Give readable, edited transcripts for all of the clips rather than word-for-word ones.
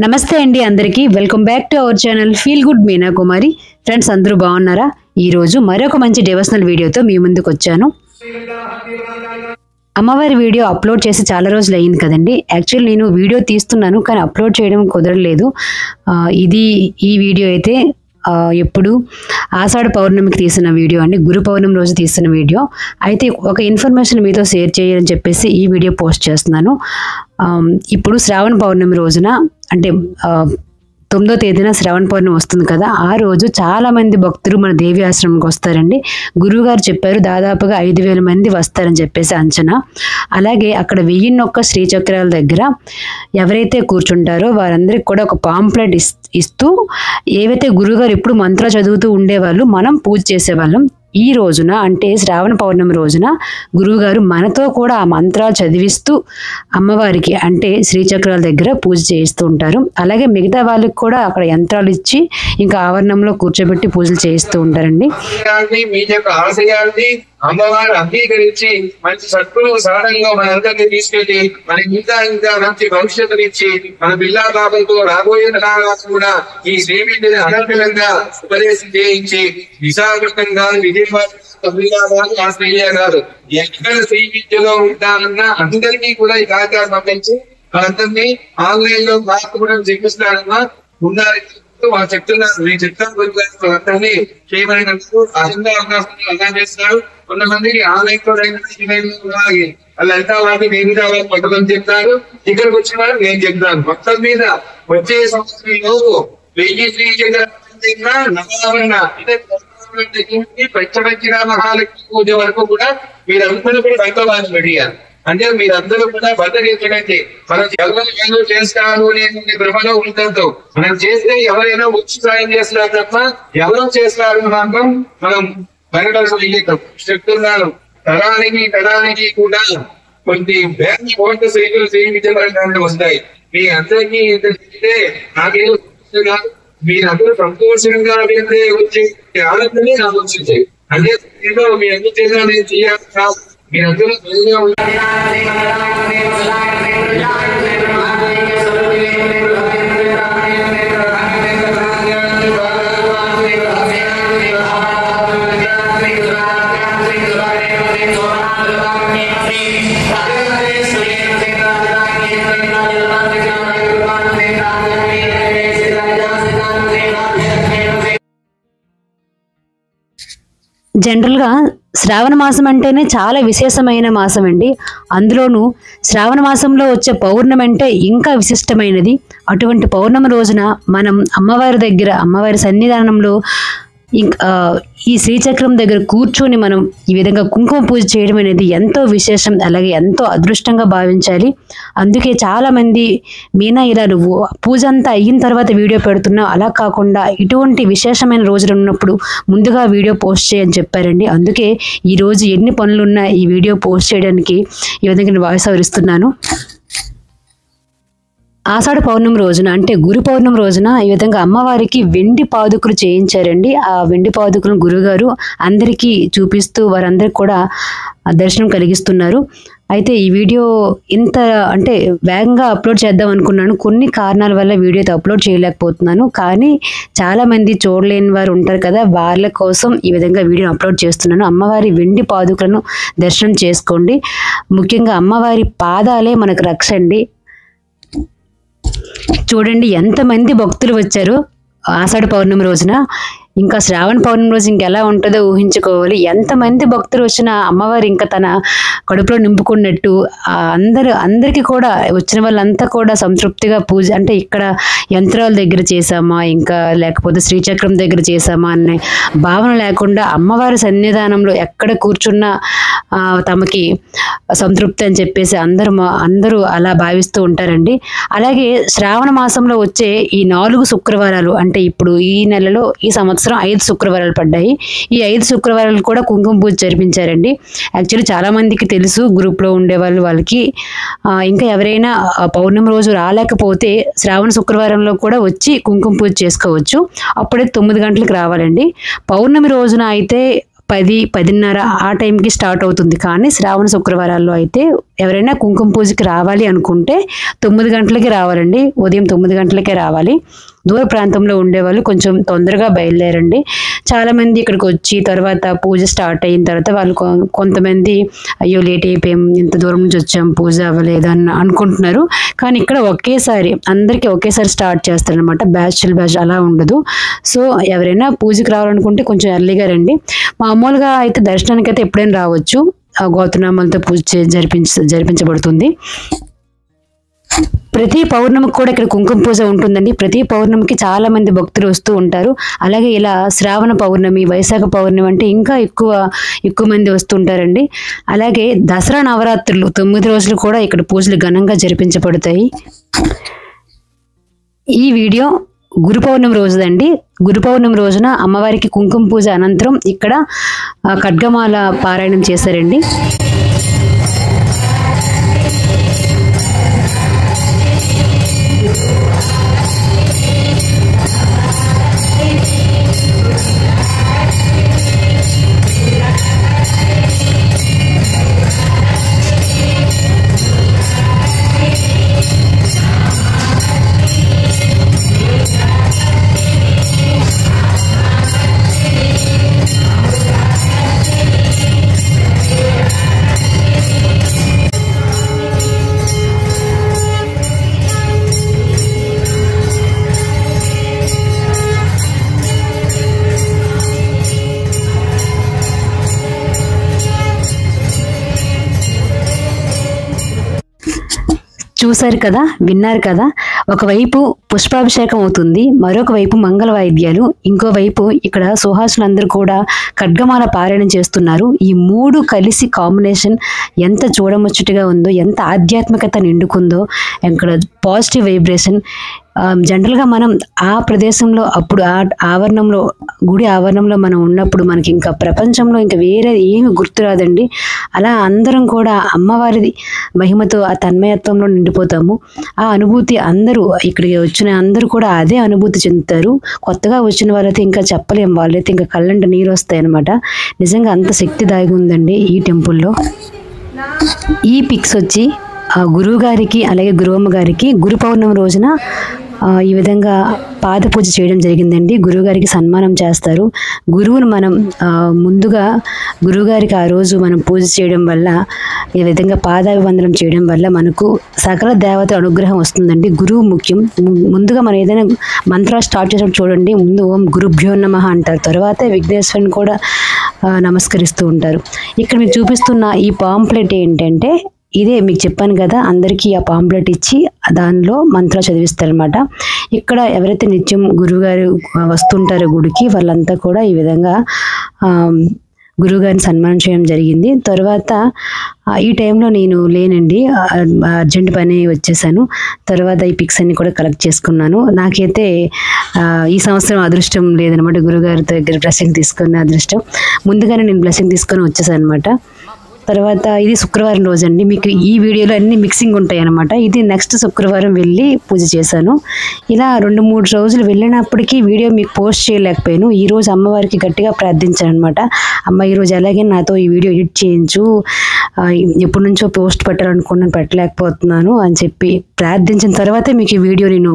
నమస్తే అండి అందరికీ welcome back to our channel feel good Meena Kumari. Friends అందరూ బాగున్నారా? ఈ రోజు మరొక మంచి డివోషనల్ వీడియోతో మీ ముందుకు వచ్చాను. అమ్మవారి వీడియో అప్లోడ్ చేసి చాలా రోజులు అయింది కదండి. యాక్చువల్లీ నేను వీడియో తీస్తున్నాను కానీ అప్లోడ్ చేయడం కుదరలేదు. ఈ వీడియో అయితే ఎప్పుడు ఆషాఢ పౌర్ణమికి తీసిన వీడియో అండి, గురు పౌర్ణమి రోజు తీసిన వీడియో. అయితే ఒక ఇన్ఫర్మేషన్ మీతో షేర్ చేయాలని చెప్పేసి ఈ వీడియో పోస్ట్ చేస్తున్నాను. ఇప్పుడు శ్రావణ పౌర్ణమి రోజున అంటే 9వ తేదీన శ్రావణ పౌర్ణమి వస్తుంది కదా, ఆ రోజు చాలా మంది భక్తులు మన దేవి ఆశ్రమంకి వస్తారండి. గురువుగారు చెప్పారు దాదాపుగా 5,000 మంది వస్తారని చెప్పేసి అంచనా. అలాగే అక్కడ 1001 శ్రీచక్రాల దగ్గర ఎవరైతే కూర్చుంటారో వారందరికి కూడా ఒక పాంప్లెట్ ఇస్తూ ఏవైతే గురువుగారు ఎప్పుడు మంత్రాలు చదువుతూ ఉండేవాళ్ళు మనం పూజ చేసేవాళ్ళం. ఈ రోజున అంటే శ్రావణ పౌర్ణమి రోజున గురువుగారు మనతో కూడా ఆ మంత్రాలు చదివిస్తూ అమ్మవారికి అంటే శ్రీచక్రాల దగ్గర పూజ చేయిస్తూ ఉంటారు. అలాగే మిగతా వాళ్ళకి కూడా అక్కడ యంత్రాలు ఇచ్చి ఇంకా ఆవరణంలో కూర్చోబెట్టి పూజలు చేయిస్తూ ఉంటారండి. అమ్మవారు అంగీకరించి మంచి సత్తులు సాధంగా మనందరినీ తీసుకెళ్లి మనకి ఇంకా మంచి భవిష్యత్తుని ఇచ్చి మన పిల్లా బాబులతో రాబోయే తరాలకు కూడా ఈ శ్రీవిద్యని అనర్గళంగా ఉపదేశం చేయించి విశాఖపట్నంగా విజయవాడ ఆస్ట్రేలియా కాదు ఎక్కడ శ్రీ విద్యలో ఉంటానన్నా అందరికీ కూడా ఈ కార్యక్రమం పంపించి వాళ్ళందరినీ ఆన్లైన్ లో మార్పుడం చెప్పిస్తారన్నా ఉండాలి వాళ్ళు చెప్తున్నారు. నేను చెప్తాను అందరినీ చేయమని అసలు అవకాశం చేస్తున్నారు. కొంతమందికి ఆన్లైన్ లో వాళ్ళంతా వాళ్ళకి నేను కావాలి పట్టుకొని చెప్తారు. ఇక్కడికి వచ్చిన వాళ్ళు నేను చెప్తాను. మొత్తం మీద వచ్చే సంవత్సరం లోపు 1000 శ్రీచక్ర నవావరణ పంచపంచ మహాలక్ష్మి పూజ వరకు కూడా మీరందరూ కూడా బంధవాన్ని అడిగారు. అంటే మీరందరూ కూడా బద్దగించడానికి మనం ఎవరు చేస్తాను అనే భ్రమలో ఉండడంతో మనం చేస్తే ఎవరైనా వచ్చి సాయం చేస్తున్నారు తప్ప ఎవరు చేస్తారు మాత్రం మనం వెనకాల చెప్తున్నాను. తరానికి కూడా కొన్ని వేల కోట్ల సైకిల్ చేయించడానికి వస్తాయి. మీ అందరికీ చెప్తే నాకేం మీరందరూ సంతోషంగా వచ్చి ఆనందమే నాకు వచ్చింది. అంటే మీ అందరూ చేయాలని చేయాలి. మీరందరూ జనరల్గా శ్రావణ మాసం అంటేనే చాలా విశేషమైన మాసం అండి. అందులోనూ శ్రావణ మాసంలో వచ్చే పౌర్ణమి అంటే ఇంకా విశిష్టమైనది. అటువంటి పౌర్ణమి రోజున మనం అమ్మవారి సన్నిధానంలో ఈ శ్రీచక్రం దగ్గర కూర్చొని మనం ఈ విధంగా కుంకుమ పూజ చేయడం అనేది ఎంతో విశేషం, అలాగే ఎంతో అదృష్టంగా భావించాలి. అందుకే చాలా మంది మీనా ఇలా నువ్వు పూజ అంతా అయిన తర్వాత వీడియో పెడుతున్నావు, అలా కాకుండా ఇటువంటి విశేషమైన రోజులు ఉన్నప్పుడు ముందుగా వీడియో పోస్ట్ చేయని చెప్పారండి. అందుకే ఈరోజు ఎన్ని పనులున్నా ఈ వీడియో పోస్ట్ చేయడానికి ఈ విధంగా నేను వాయిస్ ఓవర్ ఇస్తున్నాను. ఆషాఢ పౌర్ణమి రోజున అంటే గురు పౌర్ణమి రోజున ఈ విధంగా అమ్మవారికి వెండి పాదుకులు చేయించారండి. ఆ వెండి పాదుకులను గురుగారు అందరికీ చూపిస్తూ వారందరికి కూడా దర్శనం కలిగిస్తున్నారు. అయితే ఈ వీడియో ఇంత అంటే వేగంగా అప్లోడ్ చేద్దాం అనుకున్నాను. కొన్ని కారణాల వల్ల వీడియో అయితే అప్లోడ్ చేయలేకపోతున్నాను. కానీ చాలామంది చూడలేని వారు ఉంటారు కదా, వాళ్ళ కోసం ఈ విధంగా వీడియోని అప్లోడ్ చేస్తున్నాను. అమ్మవారి వెండి పాదుకులను దర్శనం చేసుకోండి. ముఖ్యంగా అమ్మవారి పాదాలే మనకు రక్ష అండి. చూడండి ఎంతమంది భక్తులు వచ్చారు ఆషాఢ పౌర్ణమి రోజున. ఇంకా శ్రావణ పౌర్ణమి రోజు ఇంకెలా ఉంటుందో ఊహించుకోవాలి. ఎంతమంది భక్తులు వచ్చినా అమ్మవారు ఇంకా తన కడుపులో నింపుకున్నట్టు అందరికీ కూడా వచ్చిన వాళ్ళంతా కూడా సంతృప్తిగా పూజ అంటే ఇక్కడ యంత్రాల దగ్గర చేసామా ఇంకా లేకపోతే శ్రీచక్రం దగ్గర చేసామా అనే భావన లేకుండా అమ్మవారి సన్నిధానంలో ఎక్కడ కూర్చున్నా తమకి సంతృప్తి అని చెప్పేసి అందరూ అలా భావిస్తూ ఉంటారండి. అలాగే శ్రావణ మాసంలో వచ్చే ఈ 4 శుక్రవారాలు అంటే ఇప్పుడు ఈ నెలలో ఈ సంవత్సరం 5 శుక్రవారాలు పడ్డాయి. ఈ 5 శుక్రవారాలు కూడా కుంకుమ పూజ జరిపించారండి. యాక్చువల్లీ చాలా మందికి తెలుసు గ్రూప్లో ఉండేవాళ్ళు వాళ్ళకి. ఇంకా ఎవరైనా పౌర్ణమి రోజు రాలేకపోతే శ్రావణ శుక్రవారంలో కూడా వచ్చి కుంకుమ పూజ చేసుకోవచ్చు. అప్పుడే 9 గంటలకు రావాలండి. పౌర్ణమి రోజున అయితే 10-10:30 ఆ టైంకి స్టార్ట్ అవుతుంది. కానీ శ్రావణ శుక్రవారాల్లో అయితే ఎవరైనా కుంకుమ పూజకి రావాలి అనుకుంటే 9 గంటలకి రావాలండి. ఉదయం 9 గంటలకే రావాలి. దూర ప్రాంతంలో ఉండేవాళ్ళు కొంచెం తొందరగా బయలుదేరండి. చాలామంది ఇక్కడికి వచ్చి తర్వాత పూజ స్టార్ట్ అయిన తర్వాత వాళ్ళు కొంతమంది అయ్యో లేట్ అయిపోయాం, ఇంత దూరం నుంచి వచ్చాం, పూజ అవ్వలేదు అని అనుకుంటున్నారు. కానీ ఇక్కడ ఒకేసారి అందరికీ ఒకేసారి స్టార్ట్ చేస్తారనమాట. బ్యాచ్ అలా ఉండదు. సో ఎవరైనా పూజకి రావాలనుకుంటే కొంచెం ఎర్లీగా రండి. మామూలుగా అయితే దర్శనానికి అయితే ఎప్పుడైనా రావచ్చు. గోత్రనామాలతో పూజ జరిపించబడుతుంది. ప్రతి పౌర్ణమికి కూడా ఇక్కడ కుంకుమ పూజ ఉంటుందండి. ప్రతి పౌర్ణమికి చాలా మంది భక్తులు వస్తూ ఉంటారు. అలాగే ఇలా శ్రావణ పౌర్ణమి, వైశాఖ పౌర్ణమి అంటే ఇంకా ఎక్కువ మంది వస్తుంటారండి. అలాగే దసరా నవరాత్రులు 9 రోజులు కూడా ఇక్కడ పూజలు ఘనంగా జరిపించబడతాయి. ఈ వీడియో గురు పౌర్ణమి రోజుదండి. గురు పౌర్ణమి రోజున అమ్మవారికి కుంకుమ పూజ అనంతరం ఇక్కడ ఖడ్గమాల పారాయణం చేశారండి. చూశారు కదా, విన్నారు కదా. ఒకవైపు పుష్పాభిషేకం అవుతుంది, మరొక వైపు మంగళ వాయిద్యాలు, ఇంకోవైపు ఇక్కడ సుహాసులందరూ కూడా ఖడ్గమాల పారాయణం చేస్తున్నారు. ఈ 3 కలిసి కాంబినేషన్ ఎంత చూడముచ్చటగా ఉందో, ఎంత ఆధ్యాత్మికత నిండుకుందో, ఇక్కడ పాజిటివ్ వైబ్రేషన్. జనరల్గా మనం ఆ ప్రదేశంలో అప్పుడు ఆ ఆవరణంలో, గుడి ఆవరణంలో మనం ఉన్నప్పుడు మనకి ఇంకా ప్రపంచంలో ఇంకా వేరే ఏమి గుర్తురాదండి. అలా అందరం కూడా అమ్మవారి మహిమతో ఆ తన్మయత్వంలో నిండిపోతాము. ఆ అనుభూతి అందరూ ఇక్కడికి వచ్చిన అందరూ కూడా అదే అనుభూతి చెందుతారు. కొత్తగా వచ్చిన వాళ్ళైతే ఇంకా చెప్పలేం, వాళ్ళైతే ఇంకా కళ్ళంట నీరు వస్తాయి అన్నమాట. నిజంగా అంత శక్తి దాగి ఉందండి ఈ టెంపుల్లో. ఈ పిక్స్ వచ్చి గురువు గారికి అలాగే గురువమ్మ గారికి గురు పౌర్ణమి రోజున ఈ విధంగా పాద పూజ చేయడం జరిగిందండి. గురువుగారికి సన్మానం చేస్తారు. గురువును మనం ముందుగా గురువుగారికి ఆ రోజు మనం పూజ చేయడం వల్ల, ఈ విధంగా పాదాభివందనం చేయడం వల్ల మనకు సకల దేవత అనుగ్రహం వస్తుందండి. గురువు ముఖ్యం. ముందుగా మనం ఏదైనా మంత్రాలు స్టార్ట్ చేసినప్పుడు చూడండి, ముందు ఓం గురుభ్యో నమః అంటారు, తర్వాత విఘ్నేశ్వరుని కూడా నమస్కరిస్తూ ఉంటారు. ఇక్కడ మీకు చూపిస్తున్న ఈ పాంప్లెట్ ఏంటంటే, ఇదే మీకు చెప్పాను కదా, అందరికీ ఆ పాంప్లెట్ ఇచ్చి దానిలో మంత్రాలు చదివిస్తారనమాట. ఇక్కడ ఎవరైతే నిత్యం గురువుగారు వస్తుంటారో గుడికి, వాళ్ళంతా కూడా ఈ విధంగా గురువుగారిని సన్మానం చేయడం జరిగింది. తర్వాత ఈ టైంలో నేను లేనండి, అర్జెంట్ పని వచ్చేసాను. తర్వాత ఈ పిక్స్ అన్ని కూడా కలెక్ట్ చేసుకున్నాను. నాకైతే ఈ సంవత్సరం అదృష్టం లేదనమాట, గురువుగారి దగ్గర బ్లెస్సింగ్ తీసుకున్న అదృష్టం. ముందుగానే నేను బ్లెస్సింగ్ తీసుకొని వచ్చేసాను అనమాట. తర్వాత ఇది శుక్రవారం రోజు అండి. మీకు ఈ వీడియోలో అన్ని మిక్సింగ్ ఉంటాయి అన్నమాట. ఇది నెక్స్ట్ శుక్రవారం వెళ్ళి పూజ చేశాను. ఇలా 2-3 రోజులు వెళ్ళినప్పటికీ వీడియో మీకు పోస్ట్ చేయలేకపోయాను. ఈ రోజు అమ్మవారికి గట్టిగా ప్రార్థించాను అనమాట. అమ్మ ఈరోజు ఎలాగే నాతో ఈ వీడియో ఎడిట్ చేయించు, ఎప్పటి నుంచో పోస్ట్ పెట్టాలనుకున్నాను, పెట్టలేకపోతున్నాను అని చెప్పి ప్రార్థించిన తర్వాతే మీకు ఈ వీడియో నేను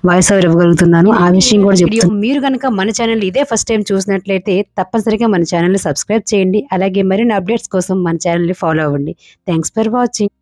వాయిస్ ఓవర్ ఇవ్వగలుగుతున్నాను. ఆ విషయం కూడా చెప్తాను. మీరు కనుక మన ఛానల్ ఇదే ఫస్ట్ టైం చూసినట్లయితే తప్పనిసరిగా మన ఛానల్ని సబ్స్క్రైబ్ చేయండి. అలాగే మరిన్ని అప్డేట్స్ కోసం మన ఛానల్ని ఫాలో అవ్వండి. Thanks for watching.